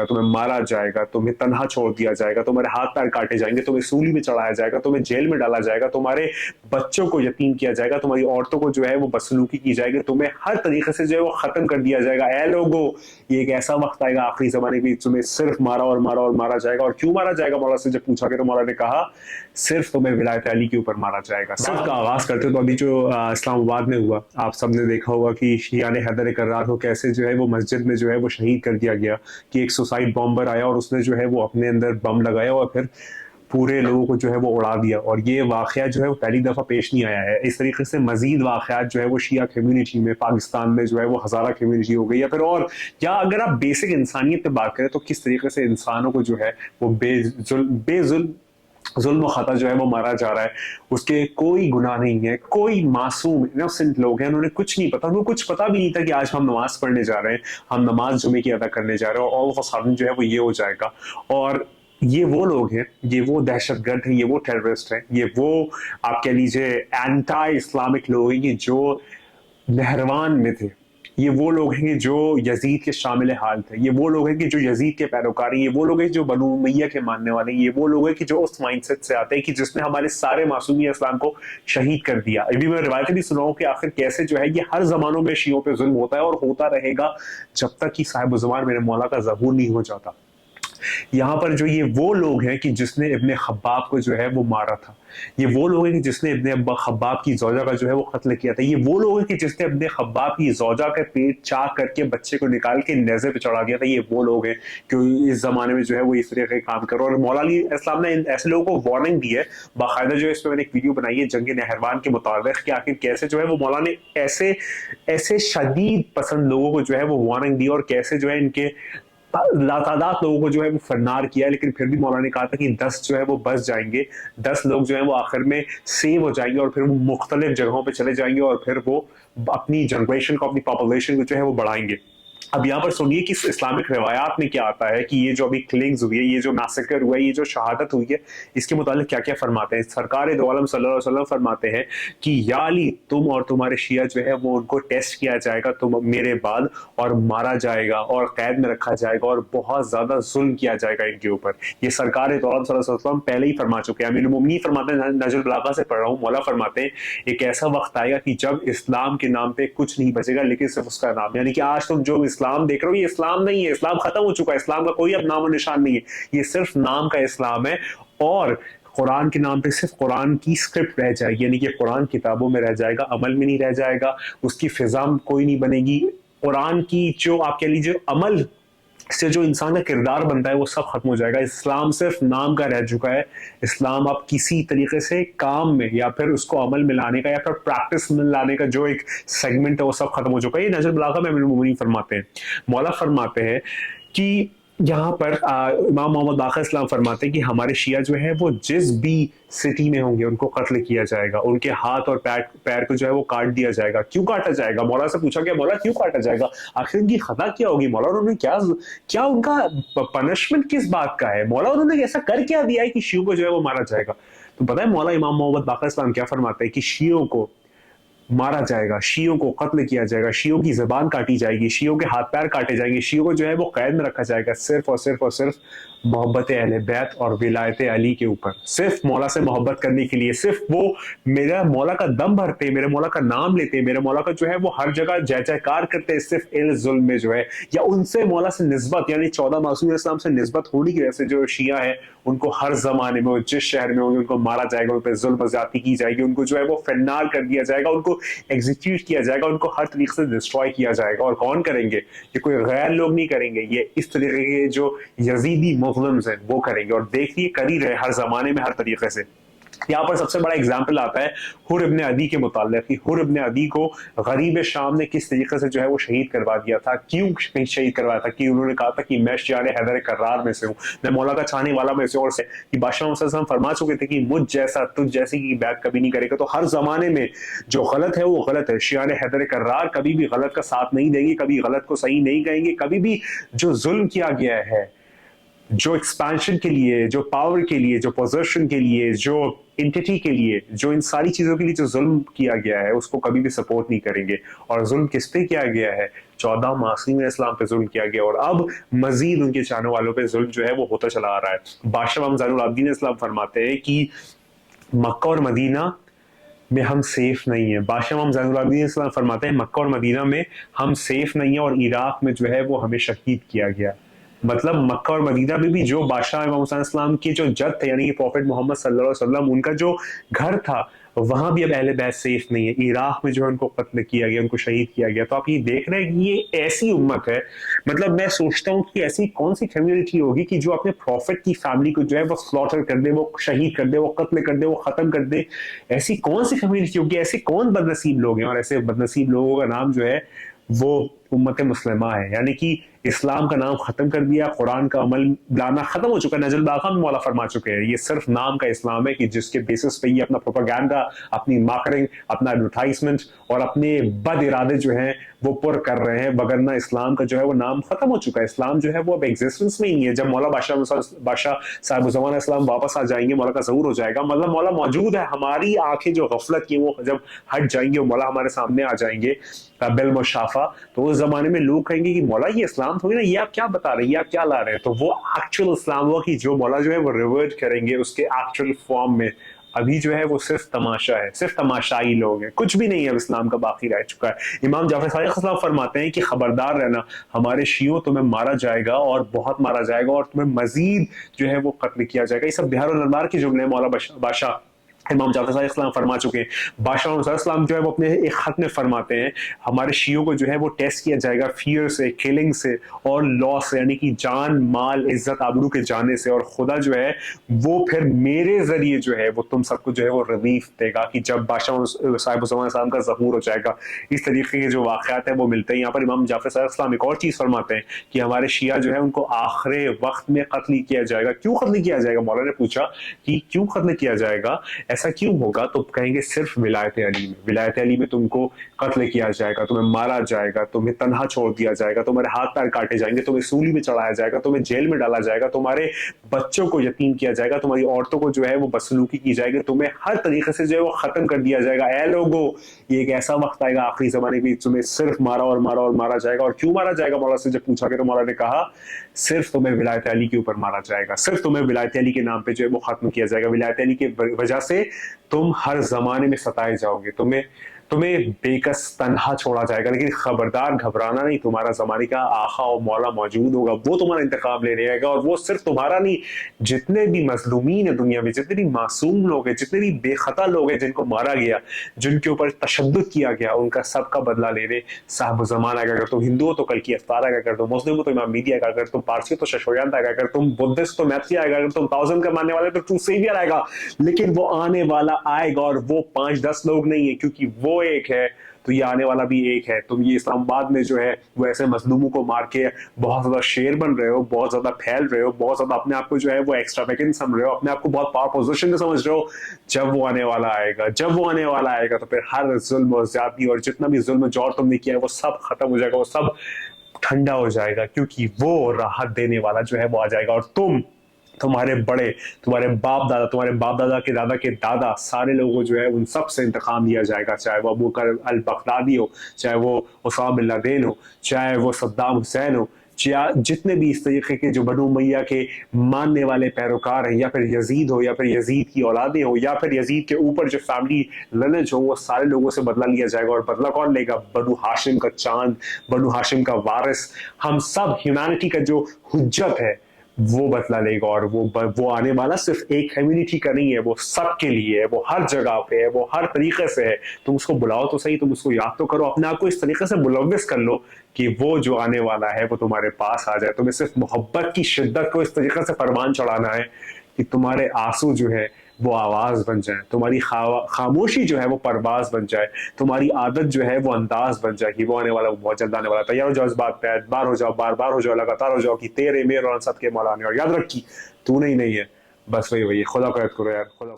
तुम्हें मारा जाएगा, तुम्हें तन्हा छोड़ दिया जाएगा, तुम्हारे हाथ पैर काटे जाएंगे, तुम्हें सूली में चढ़ाया जाएगा, तुम्हें जेल में डाला जाएगा, तुम्हारे बच्चों को यतीम किया जाएगा, तुम्हारी औरतों को जो है वो बदसलूकी की जाएगी, तुम्हें हर तरीके से जो है वो खत्म कर दिया जाएगा। ऐ लोगों, ये एक ऐसा वक्त आएगा आखिरी जमाने में, तुम्हें सिर्फ मारा और मारा और मारा जाएगा। और क्यों मारा जाएगा, मौला से जब पूछा गया तो मौला ने कहा सिर्फ तुम्हें विलायत अली के ऊपर मारा जाएगा। सिर्फ का आगाज करते तो अभी जो इस्लामाबाद में हुआ, आप सबने देखा होगा कि शिया ने हैदर कर्रार को कैसे जो है वो मस्जिद में जो है वो शहीद कर दिया गया, कि एक सुसाइड बॉम्बर आया और उसने जो है वो अपने अंदर बम लगाया और फिर पूरे लोगों को जो है वो उड़ा दिया। और ये वाकया जो है वो पहली दफा पेश नहीं आया है। इस तरीके से मजीद वाकयात जो है वो शिया कम्युनिटी में पाकिस्तान में जो है वो हजारा कम्युनिटी हो गई या फिर और, या अगर आप बेसिक इंसानियत पे बात करें तो किस तरीके से इंसानों को जो है वो जुल्म खता जो है वो मारा जा रहा है। उसके कोई गुनाह नहीं है, कोई मासूम इनोसेंट लोग हैं, उन्होंने कुछ नहीं पता, उनको कुछ पता भी नहीं था कि आज हम नमाज पढ़ने जा रहे हैं, हम नमाज जुमे की अदा करने जा रहे हैं, और ऑल ऑफ अ सडन जो है वो ये हो जाएगा। और ये वो लोग हैं, ये वो दहशतगर्द हैं, ये वो टेररिस्ट हैं, ये वो आप कह लीजिए एंटी इस्लामिक लोग हैं, ये जो नहरवान में थे, ये वो लोग हैं जो यजीद के शामिल हाल थे, ये वो लोग हैं कि जो यजीद के पैरोकार हैं, ये वो लोग हैं जो बनु उमैया के मानने वाले हैं, ये वो लोग हैं कि जो उस माइंडसेट से आते हैं कि जिसने हमारे सारे मासूमी इस्लाम को शहीद कर दिया। अभी मैं रिवायतें भी सुनाऊं कि आखिर कैसे जो है ये हर जमानों में शियों पे जुल्म होता है और होता रहेगा जब तक कि साहिब ज़ुबान मेरे मौला का ज़बूर नहीं हो जाता। यहाँ पर जो ये वो लोग हैं कि जिसने इब्ने खब्बाब को जो है वो मारा था, ये वो लोग हैं कि जिसने इब्ने खब्बाब की जौजा का जो है वो कत्ल किया था, ये वो लोग हैं कि जिसने इब्ने खब्बाब की जौजा का पेट चाक करके बच्चे को निकाल के नेज़े पे चढ़ा दिया था, ये वो लोग हैं कि इस जमाने में जो है वो इस तरह के काम करो। और मौला अली इस्लाम ने ऐसे लोगों को वार्निंग दी है बाकायदा, जो है इस पर मैंने एक वीडियो बनाई है जंग नहरवान के मुताबिक कि आखिर कैसे जो है वो मौला ने ऐसे ऐसे शदीद पसंद लोगों को जो है वो वार्निंग दी और कैसे जो है इनके लातादात लोगों को जो है वो फन्नार किया। लेकिन फिर भी मौला ने कहा था कि 10 जो है वो बच जाएंगे, 10 लोग जो है वो आखिर में सेव हो जाएंगे और फिर वो मुख्तलिफ जगहों पे चले जाएंगे और फिर वो अपनी जनरेशन को, अपनी पॉपुलेशन को जो है वो बढ़ाएंगे। अब यहाँ पर सुनिए कि इस्लामिक रिवायात में क्या आता है कि ये जो अभी किलिंग्स हुई है, ये जो मैसेकर हुआ है, ये जो शहादत हुई है, इसके मुताबिक क्या क्या फरमाते हैं। सरकार दो आलम सल्लल्लाहु अलैहि वसल्लम फरमाते हैं कि या अली, तुम और तुम्हारे शिया जो है वो उनको टेस्ट किया जाएगा तुम मेरे बाद, और मारा जाएगा और कैद में रखा जाएगा और बहुत ज्यादा जुल्म किया जाएगा इनके ऊपर। ये सरकार दो आलम सल्लल्लाहु अलैहि वसल्लम पहले ही फरमा चुके हैं। अमीरुल मोमिनीन फरमाते हैं, नजरुल बलागा से पढ़ रहा हूँ, मौला फरमाते हैं एक ऐसा वक्त आएगा कि जब इस्लाम के नाम पे कुछ नहीं बचेगा लेकिन सिर्फ उसका नाम, यानी कि आज तुम जो इस्लाम देख रहे हो ये इस्लाम नहीं है, इस्लाम खत्म हो चुका है, इस्लाम का कोई अब नाम और निशान नहीं है, ये सिर्फ नाम का इस्लाम है। और कुरान के नाम पे सिर्फ कुरान की स्क्रिप्ट रह जाएगी, यानी कि कुरान किताबों में रह जाएगा, अमल में नहीं रह जाएगा, उसकी फिजा कोई नहीं बनेगी। कुरान की जो आप कह लीजिए अमल से जो इंसान का किरदार बनता है वो सब खत्म हो जाएगा। इस्लाम सिर्फ नाम का रह चुका है। इस्लाम अब किसी तरीके से काम में या फिर उसको अमल में लाने का या फिर प्रैक्टिस में लाने का जो एक सेगमेंट है वो सब खत्म हो चुका है। ये नजर बलागा में अमीरुल मोमिनीन फरमाते हैं, मौला फरमाते हैं कि यहाँ पर इमाम मोहम्मद बाक़र इस्लाम फरमाते हैं कि हमारे शिया जो है वो जिस भी सिटी में होंगे उनको कत्ल किया जाएगा, उनके हाथ और पैर को जो है वो काट दिया जाएगा। क्यों काटा जाएगा? मौला से पूछा गया, मौला क्यों काटा जाएगा, आखिर उनकी खता क्या होगी मौला, उन्होंने क्या क्या उनका पनिशमेंट किस बात का है मौला, उन्होंने ऐसा कर क्या दिया है कि शियों को जो है वो मारा जाएगा? तो पता है मौला इमाम मोहम्मद बाक़र इस्लाम क्या फरमाते हैं कि शियों को मारा जाएगा, शियों को कत्ल किया जाएगा, शियों की जबान काटी जाएगी, शियों के हाथ पैर काटे जाएंगे, शियों को जो है वो कैद में रखा जाएगा, सिर्फ और सिर्फ और सिर्फ मोहब्बत अहले बैत और विलायत अली के ऊपर, सिर्फ मौला से मोहब्बत करने के लिए, सिर्फ वो मेरा मौला का दम भरते, मेरे मौला का नाम लेते, मेरे मौला का जो है वो हर जगह जय जयकार करते, सिर्फ इल जुल्म में जो है या उनसे मौला से निस्बत, यानी 14 मासूम इस्लाम से निस्बत होने की वजह से जो शिया है उनको हर जमाने में जिस शहर में होंगे उनको मारा जाएगा, उन पर जुल्म ज्यादती की जाएगी, उनको जो है वो फिन्नार कर दिया जाएगा, उनको एग्जीक्यूट किया जाएगा, उनको हर तरीके से डिस्ट्रॉय किया जाएगा। और कौन करेंगे? ये कोई गैर लोग नहीं करेंगे, ये इस तरीके के जो यजीदी मुस्लिम्स हैं वो करेंगे। और देखिए कर ही रहे हर जमाने में हर तरीके से। यहाँ पर सबसे बड़ा एग्जाम्पल आता है हुर इब्ने अदी के मुताल्लिक़ कि हुर इब्ने अदी को गरीब शाम ने किस तरीके से जो है वो शहीद करवा दिया था। क्यों शहीद करवाया था? कि उन्होंने कहा था कि मैं शियार हैदर कर्रार में से हूँ, मैं मौला का चाहने वाला में से, और से कि बादशाह मोहम्मद फरमा चुके थे कि मुझ जैसा तुझ जैसी की बैत कभी नहीं करेगा। तो हर जमाने में जो गलत है वो गलत है। शियार हैदर कर्रार कभी भी गलत का साथ नहीं देंगे, कभी गलत को सही नहीं कहेंगे, कभी भी जो जुल्म किया गया है जो एक्सपेंशन के लिए, जो पावर के लिए, जो पोजीशन के लिए, जो एंटिटी के लिए, जो इन सारी चीजों के लिए जो जुल्म किया गया है उसको कभी भी सपोर्ट नहीं करेंगे। और जुल्म किस पे किया गया है? 14 मासूम इस्लाम पे जुल्म किया गया, और अब मजीद उनके चाहने वालों पे जुल्म जो है वो होता चला आ रहा है। बादशाह इमाम ज़ैनुल आबिदीन इस्लाम फरमाते हैं कि मक्का और मदीना में हम सेफ नहीं है। बादशाह इमाम ज़ैनुल आबिदीन इस्लाम फरमाते हैं मक्का और मदीना में हम सेफ नहीं है, और इराक में जो है वो हमें शहीद किया गया। मतलब मक्का और मदीना में भी जो बादशाह इमाम हुसैन इस्लाम के जो जद थे, यानी कि प्रॉफिट मोहम्मद सल्लल्लाहु अलैहि वसल्लम, उनका जो घर था वहां भी अब अहले बैत सेफ नहीं है। इराक में जो है उनको कत्ल किया गया, उनको शहीद किया गया। तो आप ये देख रहे हैं कि ये ऐसी उम्मत है, मतलब मैं सोचता हूँ कि ऐसी कौन सी कम्युनिटी होगी कि जो अपने प्रॉफिट की फैमिली को जो है वो स्लॉटर कर दे, वो शहीद कर दे, वो कत्ल कर दे, वो खत्म कर दे। ऐसी कौन सी कम्युनिटी होगी? ऐसे कौन बदनसीब लोग हैं? और ऐसे बदनसीब लोगों का नाम जो है वो उम्मत मुस्लिमा है। यानी कि इस्लाम का नाम खत्म कर दिया, कुरान का अमल लाना खत्म हो चुका है। नजल बागा में मौला फरमा चुके हैं ये सिर्फ नाम का इस्लाम है कि जिसके बेसिस पे ये अपना प्रोपेगेंडा, अपनी मार्केटिंग, अपना एडवर्टाइजमेंट और अपने बद इरादे जो हैं वो पुर कर रहे हैं। वगरना इस्लाम का जो है वो नाम खत्म हो चुका है। इस्लाम जो है वो अब एग्जिस्टेंस में ही नहीं है। जब मौला बादशाह साहिब ज़माना इस्लाम वापस आ जाएंगे, मौला का ज़हूर हो जाएगा, मतलब मौला मौजूद है, हमारी आंखें जो गफलत की वो जब हट जाएंगी और मौला हमारे सामने आ जाएंगे बिल मुशाफा, तो उस जमाने में लोग कहेंगे कि मौला ये इस्लाम थोड़ी ना, ये आप क्या बता रहे हैं, ये आप क्या ला रहे हैं। तो वो एक्चुअल इस्लाम हुआ कि जो मौला जो है वो रिवर्ट करेंगे उसके एक्चुअल फॉर्म में। अभी जो है वो सिर्फ तमाशा है, सिर्फ तमाशाई लोग हैं, कुछ भी नहीं है इस्लाम का बाकी रह चुका है। इमाम जाफर सादिक इस्लाम फरमाते हैं कि खबरदार रहना, हमारे शियों तुम्हें मारा जाएगा और बहुत मारा जाएगा, और तुम्हें मजीद जो है वो कत्ल किया जाएगा। ये सब बिहारुल अनवार के जुमले मौला बादशाह इमाम जाफर सादिक इस्लाम फरमा चुके हैं। बादशाह इस्लाम जो है वो अपने एक खत में फरमाते हैं हमारे शियों को जो है वो टेस्ट किया जाएगा फियर से, किलिंग से और लॉस से, यानी कि जान माल इज्जत आबरू के जाने से। और खुदा जो है वो फिर मेरे जरिए जो है वो तुम सबको जो है वो रिलीफ देगा कि जब बादशाह साहिब इस्लाम का ज़हूर हो जाएगा। इस तरीके के जो वाक़यात हैं वो मिलते हैं। यहाँ पर इमाम जाफर सादिक इस्लाम एक और चीज़ फरमाते हैं कि हमारे शिया जो है उनको आखिरी वक्त में कत्ल किया जाएगा। क्यों कत्ल किया जाएगा? मौला ने पूछा कि क्यों कत्ल किया जाएगा, ऐसा क्यों होगा? तो कहेंगे सिर्फ विलायत अली में। विलायत अली में तुमको कत्ल किया जाएगा, तुम्हें मारा जाएगा, तुम्हें तन्हा छोड़ दिया जाएगा, तुम्हारे हाथ पैर काटे जाएंगे, तुम्हें सूली में चढ़ाया जाएगा, तुम्हें जेल में डाला जाएगा, तुम्हारे बच्चों को यतीम किया जाएगा, तुम्हारी औरतों को जो है वो बदसलूकी की जाएगी, तुम्हें हर तरीके से जो है वो खत्म कर दिया जाएगा। ऐ लोगो, ये एक ऐसा वक्त आएगा आखिरी जमाने में तुम्हें सिर्फ मारा और मारा और मारा जाएगा। और क्यों मारा जाएगा? मौला से जब पूछा गया तो मौला ने कहा सिर्फ तुम्हें विलायत अली के ऊपर मारा जाएगा, सिर्फ तुम्हें विलायत अली के नाम पे जो है वो खत्म किया जाएगा। विलायत अली की वजह से तुम हर जमाने में सताए जाओगे, तुम्हें बेकस तन्हा छोड़ा जाएगा। लेकिन खबरदार, घबराना नहीं, तुम्हारा जमाने का आखा और मौला मौजूद होगा, वो तुम्हारा इंतकाम लेने आएगा। और वो सिर्फ तुम्हारा नहीं, जितने भी मजलूमीन है दुनिया में, जितने भी मासूम लोग हैं, जितने भी बेखता लोग हैं जिनको मारा गया, जिनके ऊपर तशद्दुद किया गया, उनका सबका बदला लेने साहब ज़मान आएगा। अगर तुम हिंदू हो तो कल की अफ्तार आएगा, अगर तुम मुस्लिम हो तो इमाम मीदी आएगा, अगर तुम पारसी हो तो शशोयांत आएगा, अगर तुम बुद्धिस्ट तो मैथी आएगा, अगर तुम 1000 का मानने वाले तो ट्रू सेवियर आएगा। लेकिन वो आने वाला आएगा, और वो 5-10 लोग नहीं है, क्योंकि वो एक है तो ये आने वाला भी एक है। तुम ये इस्लामाबाद में जो है वो ऐसे मजलूमों को मार के बहुत ज्यादा शेर बन रहे हो, बहुत ज्यादा फैल रहे हो, बहुत ज्यादा अपने आप को जो है वो एक्स्ट्रावेगेंट समझ रहे हो, अपने आप को बहुत पावर पोजीशन में समझ रहे हो। जब वो आने वाला आएगा, जब वो आने वाला आएगा तो फिर हर जुल्म और ज्यादती और जितना भी जुल्म जोर तुमने किया है वो सब खत्म हो जाएगा, वो सब ठंडा हो जाएगा, क्योंकि वो राहत देने वाला जो है वो आ जाएगा। और तुम्हारे बड़े, तुम्हारे बाप दादा के दादा, सारे लोगों को जो है उन सब से इंतकाम लिया जाएगा। चाहे वो अबू बकर अल बगदादी हो, चाहे वो उसामा बिन लादेन हो, चाहे वो सद्दाम हुसैन हो, जितने भी इस तरीके के जो बनु उमैया के मानने वाले पैरोकार हैं, या फिर यजीद हो, या फिर यजीद की औलादें हो, या फिर यजीद के ऊपर जो फैमिली लिनेज हो, वो सारे लोगों से बदला लिया जाएगा। और बदला कौन लेगा? बनु हाशिम का चांद, बनु हाशिम का वारिस, हम सब ह्यूमैनिटी का जो हुज्जत है वो बदला लेगा। और वो आने वाला सिर्फ एक कम्युनिटी का नहीं है, वो सबके लिए है, वो हर जगह पे है, वो हर तरीके से है। तुम उसको बुलाओ तो सही, तुम उसको याद तो करो, अपने आप को इस तरीके से मुलव्विस कर लो कि वो जो आने वाला है वो तुम्हारे पास आ जाए। तुम्हें सिर्फ मोहब्बत की शिद्दत को इस तरीके से फरमान चढ़ाना है कि तुम्हारे आंसू जो है वो आवाज बन जाए, तुम्हारी खामोशी जो है वो परवाज बन जाए, तुम्हारी आदत जो है वो अंदाज बन जाए कि वो आने वाला, वो बहुत जल्द आने वाला। तैयार हो जाओ इस बात पे, बार हो जाओ, बार हो जाओ, लगातार हो जाओ कि तेरे मेरे और सबके मौला आने। और याद रख कि तू नहीं है, बस वही खुदा को याद करो यार, खुदा।